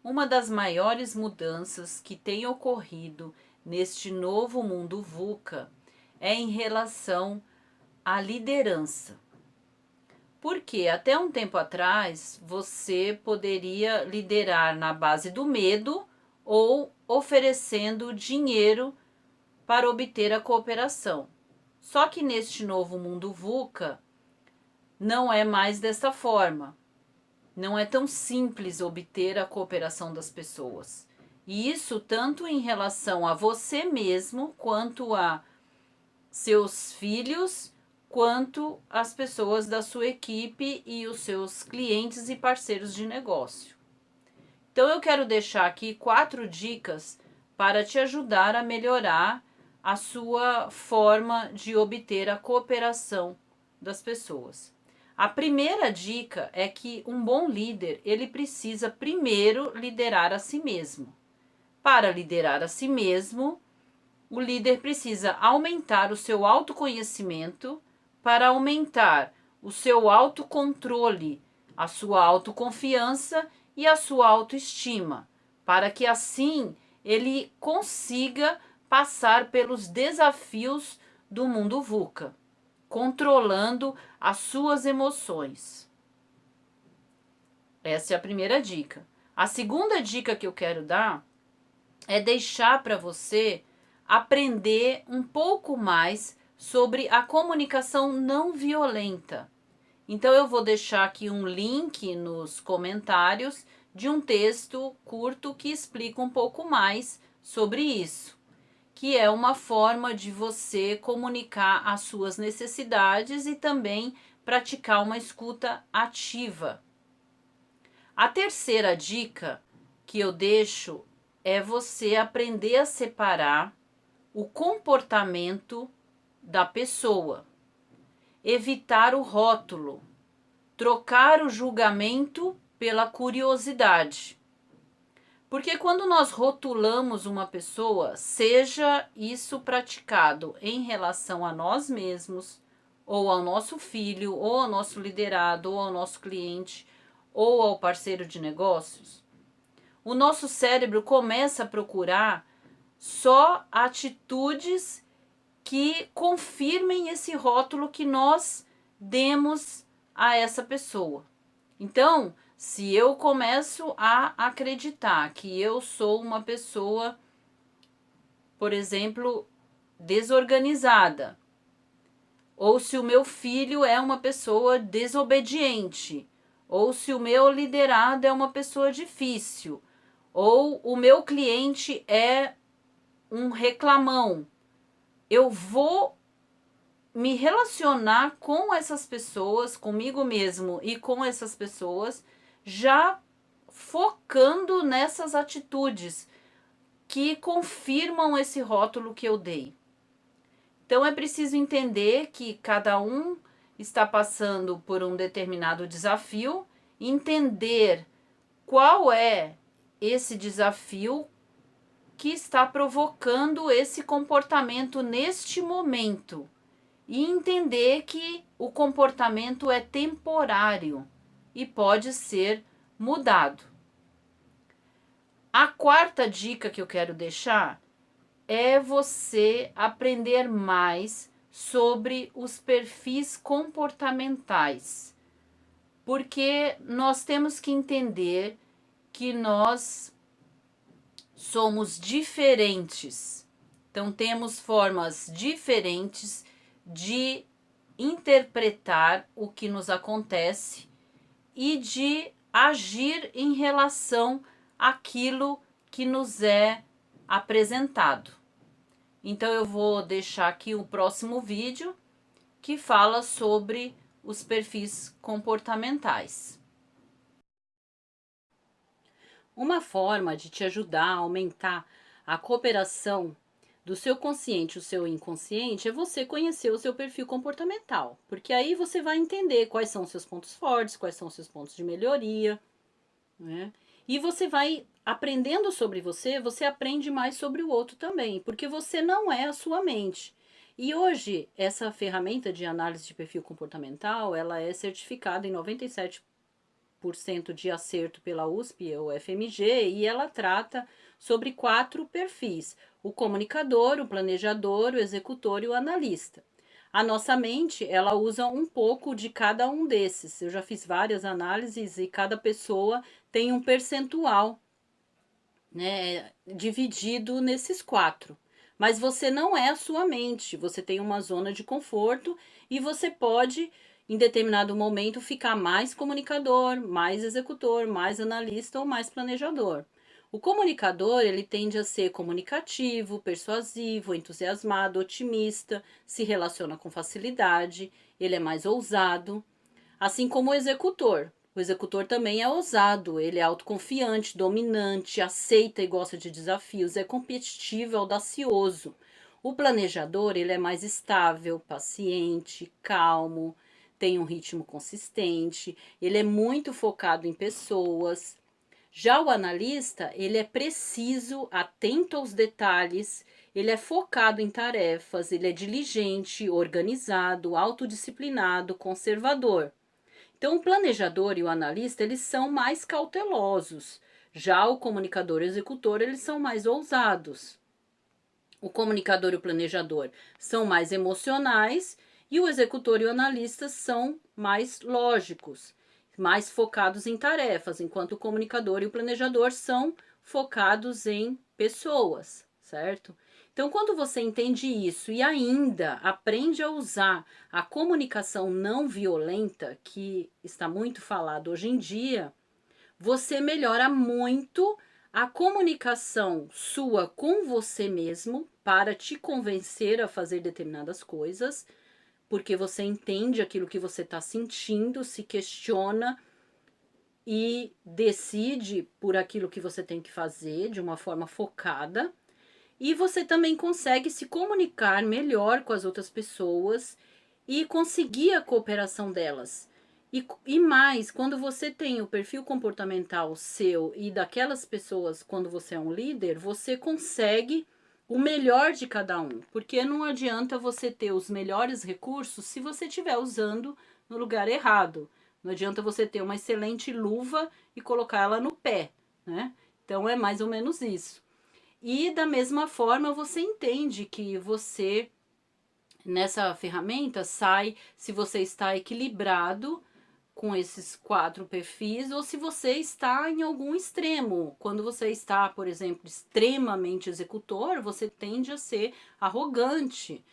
Uma das maiores mudanças que tem ocorrido neste novo mundo VUCA é em relação à liderança. Porque até um tempo atrás você poderia liderar na base do medo ou oferecendo dinheiro para obter a cooperação. Só que neste novo mundo VUCA não é mais desta forma. Não é tão simples obter a cooperação das pessoas. E isso tanto em relação a você mesmo, quanto a seus filhos, quanto as pessoas da sua equipe e os seus clientes e parceiros de negócio. Então eu quero deixar aqui 4 dicas para te ajudar a melhorar a sua forma de obter a cooperação das pessoas. A primeira dica é que um bom líder, ele precisa primeiro liderar a si mesmo. Para liderar a si mesmo, o líder precisa aumentar o seu autoconhecimento para aumentar o seu autocontrole, a sua autoconfiança e a sua autoestima, para que assim ele consiga passar pelos desafios do mundo VUCA, controlando as suas emoções. Essa é a primeira dica. A segunda dica que eu quero dar é deixar para você aprender um pouco mais sobre a comunicação não violenta. Então eu vou deixar aqui um link nos comentários de um texto curto que explica um pouco mais sobre isso, que é uma forma de você comunicar as suas necessidades e também praticar uma escuta ativa. A terceira dica que eu deixo é você aprender a separar o comportamento da pessoa, evitar o rótulo, trocar o julgamento pela curiosidade. Porque quando nós rotulamos uma pessoa, seja isso praticado em relação a nós mesmos, ou ao nosso filho, ou ao nosso liderado, ou ao nosso cliente, ou ao parceiro de negócios, o nosso cérebro começa a procurar só atitudes que confirmem esse rótulo que nós demos a essa pessoa. Então, se eu começo a acreditar que eu sou uma pessoa, por exemplo, desorganizada, ou se o meu filho é uma pessoa desobediente, ou se o meu liderado é uma pessoa difícil, ou o meu cliente é um reclamão, eu vou me relacionar com essas pessoas, comigo mesmo e com essas pessoas, já focando nessas atitudes que confirmam esse rótulo que eu dei. Então é preciso entender que cada um está passando por um determinado desafio, entender qual é esse desafio que está provocando esse comportamento neste momento e entender que o comportamento é temporário e pode ser mudado. A quarta dica que eu quero deixar é você aprender mais sobre os perfis comportamentais, porque nós temos que entender que nós somos diferentes. Então, temos formas diferentes de interpretar o que nos acontece e de agir em relação àquilo que nos é apresentado. Então, eu vou deixar aqui o próximo vídeo que fala sobre os perfis comportamentais. Uma forma de te ajudar a aumentar a cooperação do seu consciente e o seu inconsciente é você conhecer o seu perfil comportamental, porque aí você vai entender quais são os seus pontos fortes, quais são os seus pontos de melhoria, né? E você vai aprendendo sobre você, você aprende mais sobre o outro também, porque você não é a sua mente. E hoje, essa ferramenta de análise de perfil comportamental, ela é certificada em 97% 99% de acerto pela USP ou FMG, e ela trata sobre 4 perfis: o comunicador, o planejador, o executor e o analista. A nossa mente, ela usa um pouco de cada um desses. Eu já fiz várias análises e cada pessoa tem um percentual, né, dividido nesses 4. Mas você não é a sua mente, você tem uma zona de conforto e você pode, em determinado momento, ficar mais comunicador, mais executor, mais analista ou mais planejador. O comunicador, ele tende a ser comunicativo, persuasivo, entusiasmado, otimista, se relaciona com facilidade, ele é mais ousado, assim como o executor. O executor também é ousado, ele é autoconfiante, dominante, aceita e gosta de desafios, é competitivo, audacioso. O planejador, ele é mais estável, paciente, calmo, tem um ritmo consistente, ele é muito focado em pessoas. Já o analista, ele é preciso, atento aos detalhes, ele é focado em tarefas, ele é diligente, organizado, autodisciplinado, conservador. Então, o planejador e o analista, eles são mais cautelosos. Já o comunicador e o executor, eles são mais ousados. O comunicador e o planejador são mais emocionais e o executor e o analista são mais lógicos, mais focados em tarefas, enquanto o comunicador e o planejador são focados em pessoas, certo? Então, quando você entende isso e ainda aprende a usar a comunicação não violenta, que está muito falado hoje em dia, você melhora muito a comunicação sua com você mesmo para te convencer a fazer determinadas coisas, porque você entende aquilo que você está sentindo, se questiona e decide por aquilo que você tem que fazer de uma forma focada. E você também consegue se comunicar melhor com as outras pessoas e conseguir a cooperação delas. E mais, quando você tem o perfil comportamental seu e daquelas pessoas, quando você é um líder, você consegue o melhor de cada um. Porque não adianta você ter os melhores recursos se você estiver usando no lugar errado. Não adianta você ter uma excelente luva e colocar ela no pé, né? Então é mais ou menos isso. E da mesma forma você entende que você, nessa ferramenta, sai se você está equilibrado com esses 4 perfis ou se você está em algum extremo. Quando você está, por exemplo, extremamente executor, você tende a ser arrogante.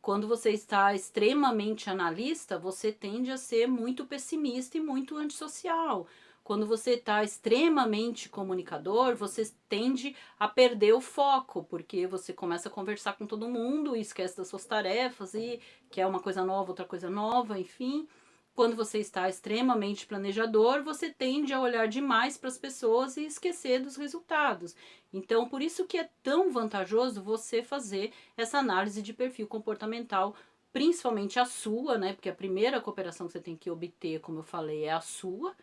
Quando você está extremamente analista, você tende a ser muito pessimista e muito antissocial. Quando você está extremamente comunicador, você tende a perder o foco, porque você começa a conversar com todo mundo e esquece das suas tarefas e quer uma coisa nova, outra coisa nova, enfim. Quando você está extremamente planejador, você tende a olhar demais para as pessoas e esquecer dos resultados. Então, por isso que é tão vantajoso você fazer essa análise de perfil comportamental, principalmente a sua, né? Porque a primeira cooperação que você tem que obter, como eu falei, é a sua.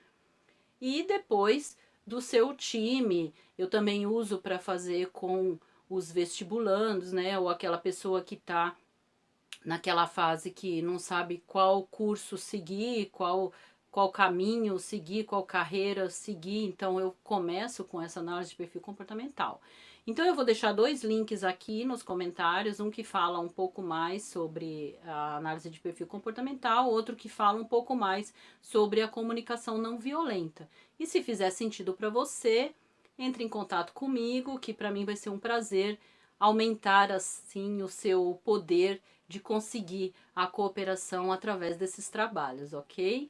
E depois do seu time, eu também uso para fazer com os vestibulandos, né? Ou aquela pessoa que está naquela fase que não sabe qual curso seguir, qual caminho seguir, qual carreira seguir. Então eu começo com essa análise de perfil comportamental. Então eu vou deixar 2 links aqui nos comentários, um que fala um pouco mais sobre a análise de perfil comportamental, outro que fala um pouco mais sobre a comunicação não violenta. E se fizer sentido para você, entre em contato comigo, que para mim vai ser um prazer aumentar assim o seu poder de conseguir a cooperação através desses trabalhos, ok?